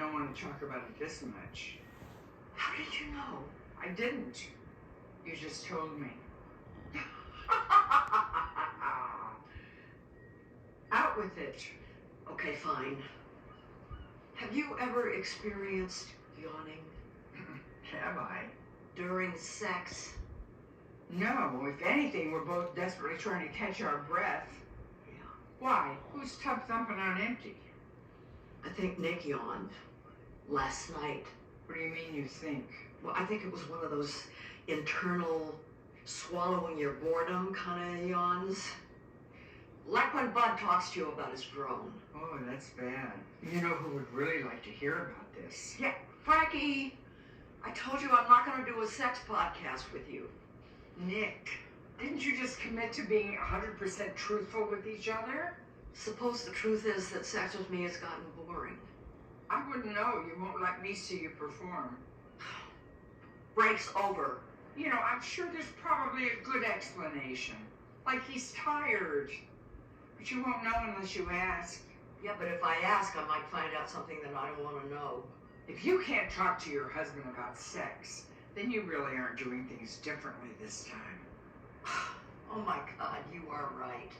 don't want to talk about it this much. How did you know? I didn't. You just told me. Out with it. Okay, fine. Have you ever experienced yawning Have I? during sex? No. If anything, we're both desperately trying to catch our breath. Yeah. Why? Who's tub thumping on empty? I think Nick yawned last night. What do you mean you think? Well, I think it was one of those internal swallowing your boredom kind of yawns. Like when Bud talks to you about his drone. Oh, that's bad. You know who would really like to hear about this? Yeah, Frankie, I told you I'm not going to do a sex podcast with you. Nick, didn't you just commit to being 100% truthful with each other? Suppose the truth is that sex with me has gotten boring. I wouldn't know. You won't let me see you perform. Break's over. You know, I'm sure there's probably a good explanation. Like he's tired. But you won't know unless you ask. Yeah, but if I ask, I might find out something that I don't want to know. If you can't talk to your husband about sex, then you really aren't doing things differently this time. Oh my God, you are right.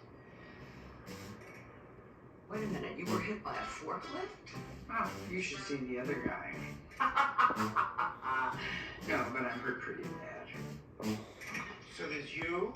Wait a minute, you were hit by a forklift? Oh, you should see the other guy. No, but I'm hurt pretty bad. So there's you,